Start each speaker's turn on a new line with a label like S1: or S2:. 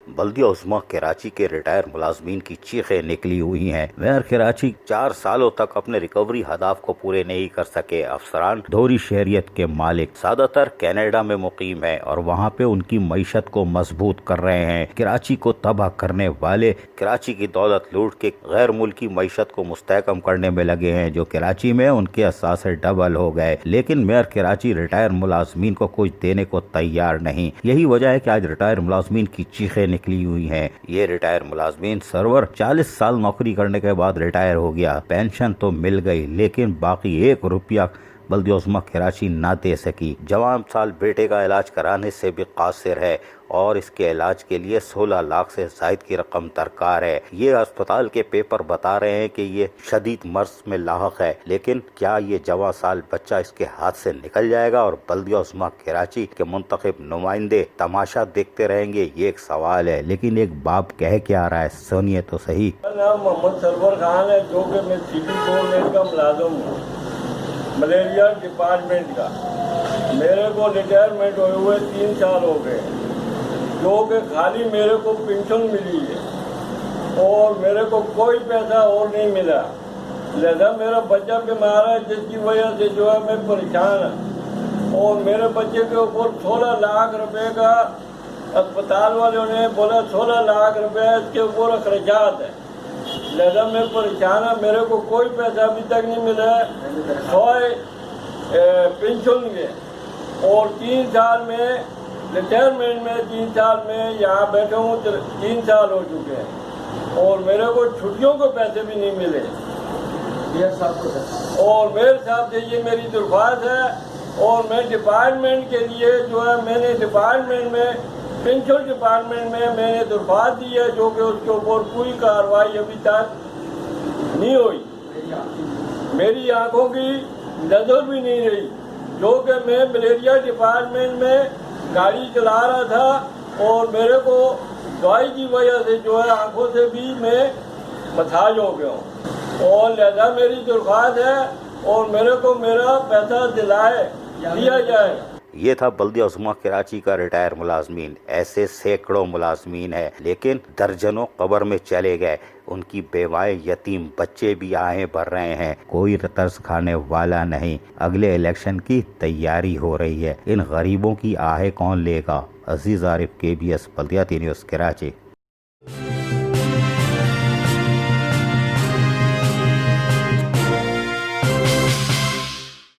S1: بلدیہ عظمیٰ کراچی کے ریٹائر ملازمین کی چیخیں نکلی ہوئی ہیں۔ میئر کراچی 4 سالوں تک اپنے ریکوری اہداف کو پورے نہیں کر سکے۔ افسران دوہری شہریت کے مالک زیادہ تر کینیڈا میں مقیم ہیں اور وہاں پہ ان کی معیشت کو مضبوط کر رہے ہیں۔ کراچی کو تباہ کرنے والے کراچی کی دولت لوٹ کے غیر ملکی معیشت کو مستحکم کرنے میں لگے ہیں، جو کراچی میں ان کے اثاثے ڈبل ہو گئے، لیکن میئر کراچی ریٹائر ملازمین کو کچھ دینے کو تیار نہیں۔ یہی وجہ ہے کہ آج ریٹائر ملازمین کی چیخیں نکلی ہوئی ہیں۔ یہ ریٹائر ملازمین سرور 40 سال نوکری کرنے کے بعد ریٹائر ہو گیا، پینشن تو مل گئی لیکن باقی 1 روپیہ بلدیہ عظمیٰ کراچی نہ دے سکی۔ جوان سال بیٹے کا علاج کرانے سے بھی قاصر ہے اور اس کے علاج کے لیے 16 لاکھ سے زائد کی رقم درکار ہے۔ یہ اسپتال کے پیپر بتا رہے ہیں کہ یہ شدید مرض میں لاحق ہے، لیکن کیا یہ جوان سال بچہ اس کے ہاتھ سے نکل جائے گا اور بلدیہ عظمیٰ کراچی کے منتخب نمائندے تماشا دیکھتے رہیں گے؟ یہ ایک سوال ہے، لیکن ایک باپ کہہ کے آ رہا ہے، سنیے تو صحیح۔
S2: میرا نام محمد سرور خان ہے، جو کہ میں سٹی گورنمنٹ کا ملازم ہوں، ملیریا ڈپارٹمنٹ کا۔ میرے کو ریٹائرمنٹ ہوئے 3 سال ہو گئے، جو کہ خالی میرے کو پینشن ملی ہے اور میرے کو کوئی پیسہ اور نہیں ملا۔ لہذا میرا بچہ بیمار ہے، جس کی وجہ سے جو ہے میں پریشان ہوں، اور میرے بچے کے اوپر 16 لاکھ روپے کا اسپتال والوں نے بولا 16 لاکھ روپے اس کے اوپر اخراجات ہے۔ لہذا میں پریشان ہوں، میرے کو کوئی پیسہ ابھی تک نہیں ملا ہے، سوائے پینشن کے۔ اور 3 سال میں ریٹائرمنٹ میں 3 سال میں یہاں بیٹھا ہوں، 3 سال ہو چکے ہیں اور میرے کو چھٹیوں کے پیسے بھی نہیں ملے۔ اور میرے صاحب سے یہ میری درخواست ہے، اور میں ڈپارٹمنٹ کے لیے جو ہے میں نے ڈپارٹمنٹ میں پینشن ڈپارٹمنٹ میں نے درخواست دی ہے، جو کہ اس کے اوپر کوئی کارروائی ابھی تک نہیں ہوئی۔ میری آنکھوں کی نظر بھی نہیں رہی، جو کہ میں ملیریا ڈپارٹمنٹ میں گاڑی چلا رہا تھا اور میرے کو دوائی کی وجہ سے جو ہے آنکھوں سے بھی میں مساج ہو گیا ہوں، اور لہذا میری درخواست ہے اور میرے کو میرا پیسہ دیا جائے۔
S1: یہ تھا بلدیہ عظمیٰ کراچی کا ریٹائر ملازمین۔ ایسے سینکڑوں ملازمین ہیں، لیکن درجنوں قبر میں چلے گئے۔ ان کی بیوائیں، یتیم بچے بھی آہیں بھر رہے ہیں، کوئی ترس کھانے والا نہیں۔ اگلے الیکشن کی تیاری ہو رہی ہے، ان غریبوں کی آہیں کون لے گا؟ عزیز عارف، KBS بلدیاتی نیوز، کراچی۔